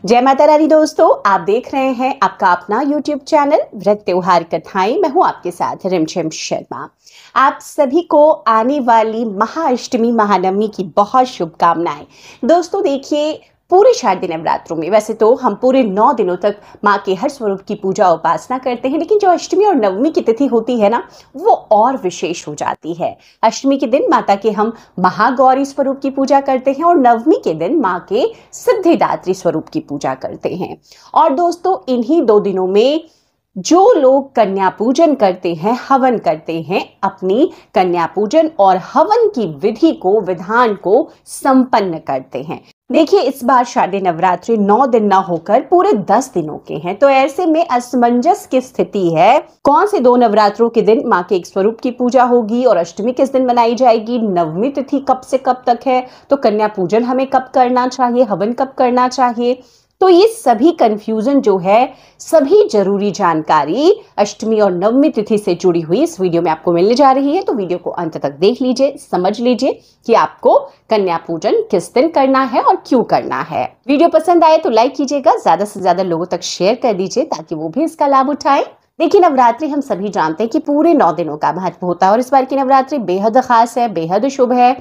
जय माता रानी दोस्तों, आप देख रहे हैं आपका अपना YouTube चैनल व्रत त्योहार कथाएं। मैं हूं आपके साथ रिमझिम शर्मा। आप सभी को आने वाली महाअष्टमी महानवमी की बहुत शुभकामनाएं। दोस्तों देखिए, पूरे शारदीय नवरात्रों में वैसे तो हम पूरे 9 दिनों तक माँ के हर स्वरूप की पूजा उपासना करते हैं, लेकिन जो अष्टमी और नवमी की तिथि होती है ना, वो और विशेष हो जाती है। अष्टमी के दिन माता के हम महागौरी स्वरूप की पूजा करते हैं और नवमी के दिन माँ के सिद्धिदात्री स्वरूप की पूजा करते हैं। और दोस्तों, इन्हीं 2 दिनों में जो लोग कन्या पूजन करते हैं, हवन करते हैं, अपनी कन्या पूजन और हवन की विधि को, विधान को संपन्न करते हैं। देखिए, इस बार शारदीय नवरात्रि 9 दिन ना होकर पूरे 10 दिनों के हैं, तो ऐसे में असमंजस की स्थिति है। कौन से 2 नवरात्रों के दिन माँ के एक स्वरूप की पूजा होगी और अष्टमी किस दिन मनाई जाएगी, नवमी तिथि कब से कब तक है, तो कन्या पूजन हमें कब करना चाहिए, हवन कब करना चाहिए, तो ये सभी कंफ्यूजन जो है, सभी जरूरी जानकारी अष्टमी और नवमी तिथि से जुड़ी हुई इस वीडियो में आपको मिलने जा रही है। तो वीडियो को अंत तक देख लीजिए, समझ लीजिए कि आपको कन्या पूजन किस दिन करना है और क्यों करना है। वीडियो पसंद आए तो लाइक कीजिएगा, ज्यादा से ज्यादा लोगों तक शेयर कर दीजिए ताकि वो भी इसका लाभ उठाएं। देखिए, नवरात्रि हम सभी जानते हैं कि पूरे 9 दिनों का महत्व होता है और इस बार की नवरात्रि बेहद खास है, बेहद शुभ है।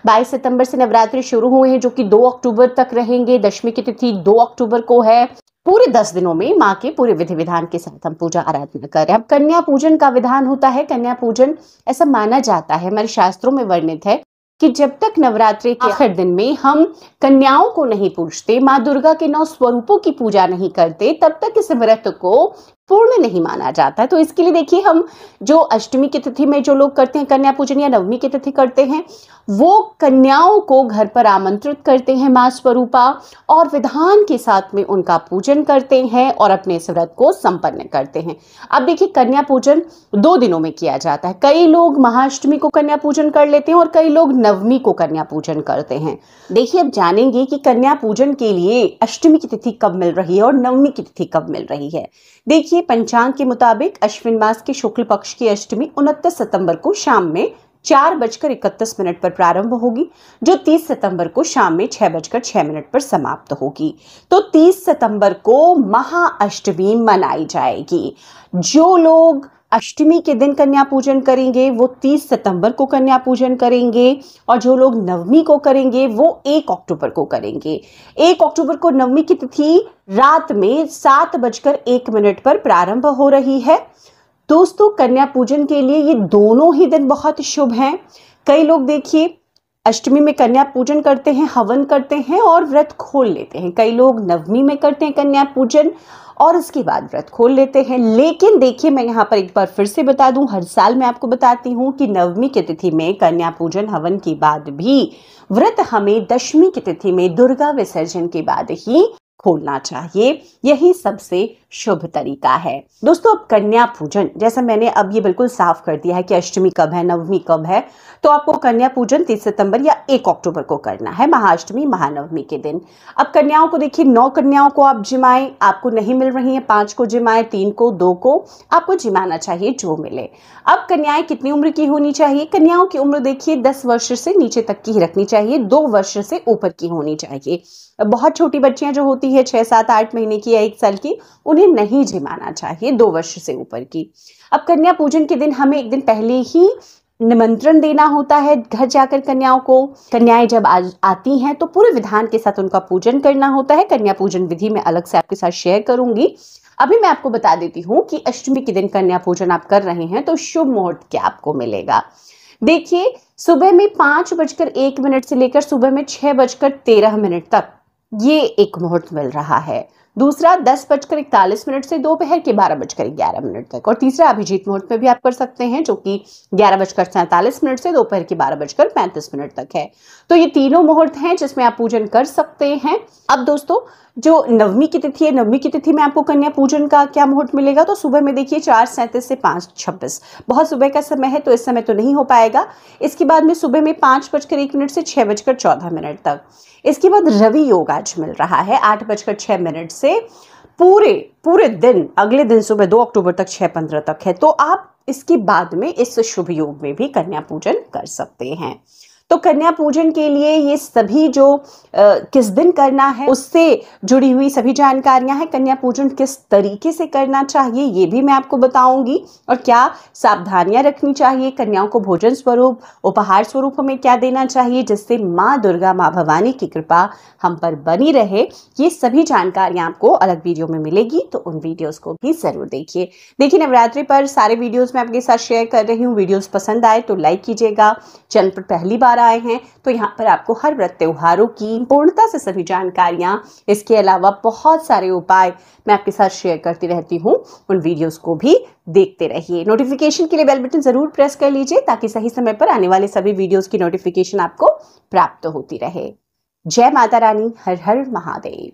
22 सितंबर से नवरात्रि शुरू हुए हैं, जो कि 2 अक्टूबर तक रहेंगे। दशमी की तिथि 2 अक्टूबर को है। पूरे 10 दिनों में माँ के पूरे विधि विधान के साथ हम पूजा आराधना कर रहे हैं। अब कन्या पूजन का विधान होता है। कन्या पूजन ऐसा माना जाता है, हमारे शास्त्रों में वर्णित है कि जब तक नवरात्रि के आखिर दिन में हम कन्याओं को नहीं पूजते, माँ दुर्गा के 9 स्वरूपों की पूजा नहीं करते, तब तक इस व्रत को पूर्ण नहीं माना जाता है। तो इसके लिए देखिए, हम जो अष्टमी की तिथि में जो लोग करते हैं कन्या पूजन या नवमी की तिथि करते हैं, वो कन्याओं को घर पर आमंत्रित करते हैं माँ स्वरूपा और विधान के साथ में उनका पूजन करते हैं और अपने इस व्रत को संपन्न करते हैं। अब देखिए, कन्या पूजन 2 दिनों में किया जाता है। कई लोग महाअष्टमी को कन्या पूजन कर लेते हैं और कई लोग नवमी को कन्या पूजन करते हैं। देखिए, अब जानेंगे कि कन्या पूजन के लिए अष्टमी की तिथि कब मिल रही है और नवमी की तिथि कब मिल रही है। देखिए, पंचांग के मुताबिक अश्विन मास के शुक्ल पक्ष की अष्टमी 29 सितंबर को शाम में 4:31 पर प्रारंभ होगी, जो 30 सितंबर को शाम में 6:06 पर समाप्त होगी। तो 30 सितंबर को महाअष्टमी मनाई जाएगी। जो लोग अष्टमी के दिन कन्या पूजन करेंगे वो 30 सितंबर को कन्या पूजन करेंगे और जो लोग नवमी को करेंगे वो 1 अक्टूबर को करेंगे। 1 अक्टूबर को नवमी की तिथि रात में 7:01 पर प्रारंभ हो रही है। दोस्तों, कन्या पूजन के लिए ये दोनों ही दिन बहुत शुभ हैं। कई लोग देखिए, अष्टमी में कन्या पूजन करते हैं, हवन करते हैं और व्रत खोल लेते हैं। कई लोग नवमी में करते हैं कन्या पूजन और उसके बाद व्रत खोल लेते हैं। लेकिन देखिए, मैं यहाँ पर एक बार फिर से बता दूं, हर साल मैं आपको बताती हूँ कि नवमी की तिथि में कन्या पूजन हवन के बाद भी व्रत हमें दशमी की तिथि में दुर्गा विसर्जन के बाद ही खोलना चाहिए। यही सबसे शुभ तरीका है। दोस्तों, अब कन्या पूजन, जैसा मैंने अब ये बिल्कुल साफ कर दिया है कि अष्टमी कब है, नवमी कब है, तो आपको कन्या पूजन 30 सितंबर या 1 अक्टूबर को करना है, महाअष्टमी महानवमी के दिन। अब कन्याओं को देखिए, 9 कन्याओं को आप जिमाएं, आपको नहीं मिल रही है 5 को जिमाएं, 3 को, 2 को, आपको जिमाना चाहिए जो मिले। अब कन्याएं कितनी उम्र की होनी चाहिए? कन्याओं की उम्र देखिए 10 वर्ष से नीचे तक की ही रखनी चाहिए, 2 वर्ष से ऊपर की होनी चाहिए। बहुत छोटी बच्चियां जो होती है 6, 7, 8 महीने की या 1 साल की, उन्हें नहीं जिमाना चाहिए, 2 वर्ष से ऊपर की। अब कन्या पूजन के दिन हमें एक दिन पहले ही निमंत्रण देना होता है घर जाकर कन्याओं को। कन्याएं जब आती हैं तो पूरे विधान के साथ उनका पूजन करना होता है। कन्या पूजन विधि मैं अलग से आपके साथ शेयर करूंगी। अभी मैं आपको बता देती हूँ कि अष्टमी के दिन कन्या पूजन आप कर रहे हैं तो शुभ मुहूर्त क्या आपको मिलेगा। देखिए, सुबह में 5:01 से लेकर सुबह में 6:13 तक ये एक मुहूर्त मिल रहा है। दूसरा 10:41 से दोपहर के 12:11 तक और तीसरा अभिजीत मुहूर्त में भी आप कर सकते हैं, जो कि 11:47 से दोपहर के 12:35 तक है। तो ये तीनों मुहूर्त हैं जिसमें आप पूजन कर सकते हैं। अब दोस्तों, जो नवमी की तिथि है, नवमी की तिथि में आपको कन्या पूजन का क्या मुहूर्त मिलेगा? तो सुबह में देखिए 4:37 से 5:26, बहुत सुबह का समय है तो इस समय तो नहीं हो पाएगा। इसके बाद में सुबह में 5:01 से 6:14 तक। इसके बाद रवि योग आज मिल रहा है 8:06 से पूरे दिन, अगले दिन सुबह 2 अक्टूबर तक 6:15 तक है। तो आप इसके बाद में इस शुभ योग में भी कन्या पूजन कर सकते हैं। तो कन्या पूजन के लिए ये सभी जो किस दिन करना है उससे जुड़ी हुई सभी जानकारियां हैं। कन्या पूजन किस तरीके से करना चाहिए ये भी मैं आपको बताऊंगी, और क्या सावधानियां रखनी चाहिए, कन्याओं को भोजन स्वरूप उपहार स्वरूप हमें क्या देना चाहिए जिससे माँ दुर्गा माँ भवानी की कृपा हम पर बनी रहे। ये सभी जानकारियां आपको अलग वीडियो में मिलेगी, तो उन वीडियोस को भी जरूर देखिए। देखिए, नवरात्रि पर सारे वीडियोस मैं आपके साथ शेयर कर रही हूँ। वीडियोस पसंद आए तो लाइक कीजिएगा। चैनल पर पहली बार आए हैं तो यहाँ पर आपको हर व्रत त्योहारों की पूर्णता से सभी जानकारियां, इसके अलावा बहुत सारे उपाय मैं आपके साथ शेयर करती रहती हूँ। उन वीडियोस को भी देखते रहिए। नोटिफिकेशन के लिए बेल बटन जरूर प्रेस कर लीजिए ताकि सही समय पर आने वाले सभी वीडियोस की नोटिफिकेशन आपको प्राप्त होती रहे। जय माता रानी, हर हर महादेव।